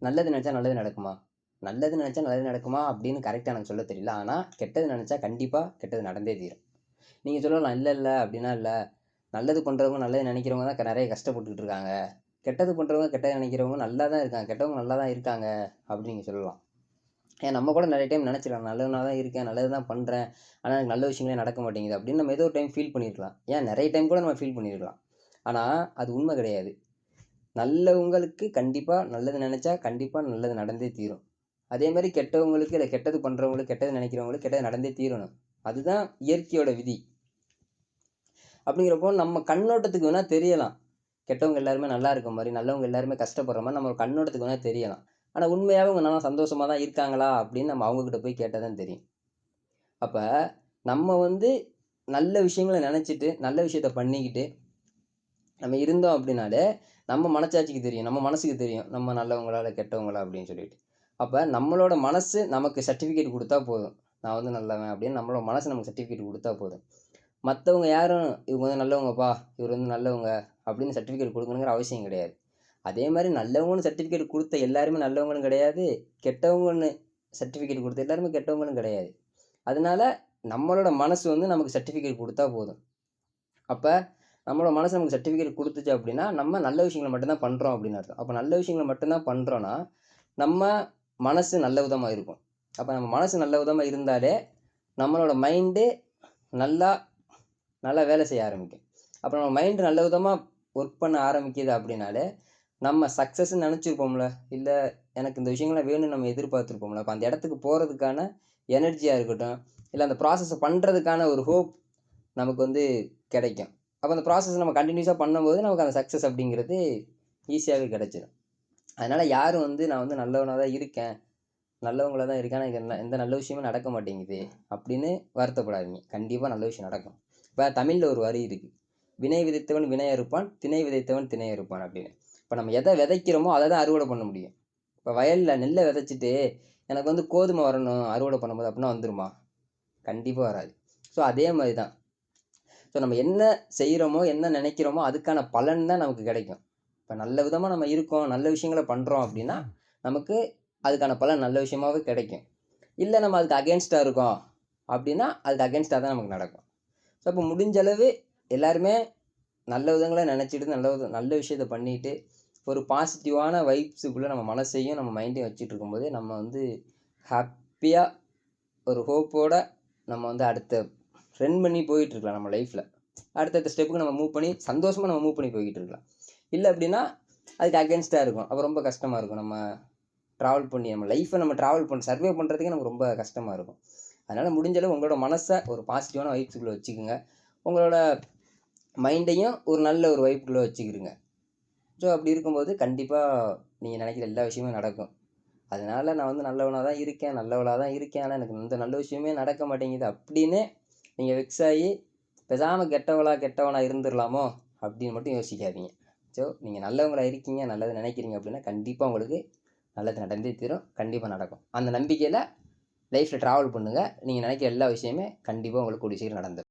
நல்லது நினச்சா நல்லது நடக்குமா? நல்லது நினச்சா நல்லது நடக்குமா அப்படின்னு கரெக்ட்டா எனக்கு சொல்ல தெரியல. ஆனா, கெட்டது நினச்சா கண்டிப்பா கெட்டது நடந்தே தீரும். நீங்க சொல்லலாம், "இல்ல, இல்ல அப்படின்னா இல்ல. நல்லது பண்றவங்க, நல்லது நினைக்கிறவங்க தான் நெறைய கஷ்டப்பட்டுட்டு இருக்காங்க. கெட்டது பண்றவங்க, கெட்டது நினைக்கிறவங்க நல்லா தான் இருக்காங்க. கெட்டவங்க நல்லா தான் இருக்காங்க." அப்படின்னு நீங்க சொல்லலாம். ஏன் நம்ம கூட நெறைய டைம் நெனச்சிருக்கலாம். நல்லவனா தான் இருக்கேன், நல்லது தான் பண்றேன். ஆனா, எனக்கு நல்ல விஷயங்களே நடக்க மாட்டேங்குது அப்படின்னு நம்ம ஏதோ ஒரு டைம் ஃபீல் பண்ணியிருக்கலாம். ஏன் நெறைய டைம் கூட நம்ம ஃபீல் பண்ணியிருக்கலாம். ஆனா, அது உண்மை கிடையாது. நல்லவங்களுக்கு கண்டிப்பா நல்லது நெனச்சா, கண்டிப்பா நல்லது நடந்தே தீரும். அதே மாரி கெட்டவங்களுக்கு, இல்ல கெட்டது பண்றவங்களுக்கு, கெட்டது நெனைக்கிறவங்களுக்கு கெட்டது நடந்தே தீரணும். அதுதான் இயற்கையோட விதி. அப்படிங்கிறப்போ நம்ம கண்ணோட்டத்துக்கு வேணா தெரியலாம். கெட்டவங்க எல்லாருமே நல்லா இருக்க மாரி, நல்லவங்க எல்லாருமே கஷ்டப்படுற மாரி நம்ம கண்ணோட்டத்துக்கு வேணா தெரியலாம். ஆனா உண்மையாவே அவங்க நல்லா சந்தோஷமா தான் இருக்காங்களா? அப்படின்னு நம்ம அவங்க கிட்ட போய் கேட்டா தான் தெரியும். அப்ப நம்ம வந்து நல்ல விஷயங்கள நெனச்சுட்டு, நல்ல விஷயத்த பண்ணிக்கிட்டு, நம்ம இருந்தோம் அப்படின்னாலே, நம்ம மனசாட்சிக்கு தெரியும். நம்ம மனசுக்கு தெரியும். நம்ம நல்லவங்களா, இல்ல கெட்டவங்களா அப்படின்னு சொல்லிட்டு. அப்ப நம்மளோட மனசு நமக்கு சர்டிஃபிகேட் குடுத்தா போதும். நான் வந்து நல்லவன் அப்படின்னு நம்மளோட மனசு நமக்கு சர்டிஃபிகேட் குடுத்தா போதும். மத்தவங்க யாரும் இவங்க வந்து நல்லவங்கப்பா, இவரு வந்து நல்லவங்க அப்படின்னு சர்டிஃபிகேட் குடுக்கணுங்கிற அவசியம் கிடையாது. அதே மாரி நல்லவங்கன்னு சர்டிஃபிகேட் குடுத்த எல்லாருமே நல்லவங்களும் கிடையாது. கெட்டவங்கன்னு சர்டிஃபிகேட் குடுத்த எல்லாருமே கெட்டவங்களும் கிடையாது. அதனால நம்மளோட மனசு வந்து நமக்கு சர்டிஃபிகேட் குடுத்தா போதும். அப்ப நம்மளோட மனசு நமக்கு சர்டிஃபிகேட் குடுத்துச்சு அப்படின்னா, நம்ம நல்ல விஷயங்கள மட்டும் தான் பண்றோம் அப்படின்னு அர்த்தம். அப்ப நல்ல விஷயங்கள மட்டும் தான் பண்றோம்னா, நம்ம மனசு நல்ல விதமா இருக்கும். அப்ப நம்ம மனசு நல்ல விதமா இருந்தாலே, நம்மளோட மைண்டு நல்லா நல்லா வேலை செய்ய ஆரம்பிக்கும். அப்ப நம்ம மைண்ட் நல்ல விதமா ஒர்க் பண்ண ஆரம்பிக்குது அப்படின்னாலே, நம்ம சக்சஸ்ன்னு நெனச்சிருப்போம்ல, இல்ல எனக்கு இந்த விஷயங்கள்லாம் வேணும்னு நம்ம எதிர்பார்த்திருப்போம்ல, அப்ப அந்த இடத்துக்கு போறதுக்கான எனர்ஜியா இருக்கட்டும், இல்ல அந்த ப்ராசஸ பண்றதுக்கான ஒரு ஹோப் நமக்கு வந்து கிடைக்கும். அப்ப அந்த ப்ராசஸ் நம்ம கன்டினியூஸா பண்ணும்போது, நமக்கு அந்த சக்சஸ் அப்படிங்கிறது ஈஸியாவே கிடைச்சிரும். அதனால யாரும் வந்து நான் வந்து நல்லவனா தான் இருக்கேன், நல்லவங்களா தான் இருக்கேன். ஆனா எனக்கு எந்த நல்ல விஷயமும் நடக்க மாட்டேங்குது அப்படின்னு வருத்தப்படாதீங்க. கண்டிப்பா நல்ல விஷயம் நடக்கும். இப்ப தமிழ்ல ஒரு வரி இருக்கு. "வினை விதைத்தவன் வினை அறுப்பான், திணை விதைத்தவன் திணை அறுப்பான்" அப்படின்னு. இப்ப நம்ம எத விதைக்கிறோமோ, அத தான் அறுவடை பண்ண முடியும். இப்ப வயல்ல நெல்ல விதைச்சுட்டு, எனக்கு வந்து கோதுமை வரணும் அறுவடை பண்ணும்போது அப்படின்னா வந்துருமா? கண்டிப்பா வராது. ஸோ அதே மாரி தான். ஸோ நம்ம என்ன செய்றோமோ, என்ன நெனைக்கிறோமோ, அதுக்கான பலன் தான் நமக்கு கிடைக்கும். இப்ப நல்ல விதமா நம்ம இருக்கோம், நல்ல விஷயங்கள பண்றோம் அப்படின்னா, நமக்கு அதுக்கான பலன் நல்ல விஷயமாவே கிடைக்கும். இல்ல நம்ம அதுக்கு அகைன்ஸ்ட்டா இருக்கோம் அப்படின்னா, அதுக்கு அகைன்ஸ்ட்டா தான் நமக்கு நடக்கும். ஸோ அப்ப முடிஞ்ச அளவு எல்லாருமே நல்ல விதங்கள நெனைச்சிட்டு, நல்ல விஷயத்த பண்ணிட்டு, ஒரு பாசிட்டிவான வைப்ஸுக்குள்ள நம்ம மனசையும், நம்ம மைண்டையும் வச்சுட்டு இருக்கும்போது, நம்ம வந்து ஹேப்பியா ஒரு ஹோப்போட நம்ம வந்து அடுத்த ரன் பண்ணி போயிட்டுருக்கலாம் நம்ம லைஃப்ல. அடுத்தடுத்த ஸ்டெப்புக்கு நம்ம மூவ் பண்ணி, சந்தோஷமா நம்ம மூவ் பண்ணி போய்க்கிட்டு இருக்கலாம். இல்ல அப்படின்னா, அதுக்கு அகைன்ஸ்ட்டா இருக்கும். அப்ப ரொம்ப கஷ்டமா இருக்கும். நம்ம டிராவல் பண்ணி நம்ம லைஃப்ப நம்ம சர்வே பண்றதுக்கே நமக்கு ரொம்ப கஷ்டமா இருக்கும். அதனால முடிஞ்ச அளவு உங்களோட மனச ஒரு பாசிட்டிவான வைப்ஸ்க்குள்ள வச்சுக்கங்க. உங்களோட மைண்டையும் ஒரு நல்ல ஒரு வைப்க்குள்ள வச்சுக்கிருங்க. ஸோ அப்படி இருக்கும்போது கண்டிப்பா நீங்க நினைக்கிற எல்லா விஷயமும் நடக்கும். அதனால நான் வந்து நல்லவனா தான் இருக்கேன், நல்லவளா தான் இருக்கேன். ஆனா எனக்கு எந்த நல்ல விஷயமே நடக்க மாட்டேங்குது அப்படின்னு நீங்க வெக்ஸ் ஆயி, பேசாம கெட்டவளா, கெட்டவனா இருந்துரலாமோ அப்படின்னு மட்டும் யோசிக்காதீங்க. ஸோ நீங்க நல்லவங்களா இருக்கீங்க, நல்லது நினைக்கிறீங்க அப்படின்னா கண்டிப்பா உங்களுக்கு நல்லது நடந்தே தீரும். கண்டிப்பா நடக்கும். அந்த நம்பிக்கையில லைஃப்ல டிராவல் பண்ணுங்க. நீங்க நினைக்கிற எல்லா விஷயமுமே கண்டிப்பா உங்களுக்கு கூடிய சீக்கிரம் நடந்துரும்.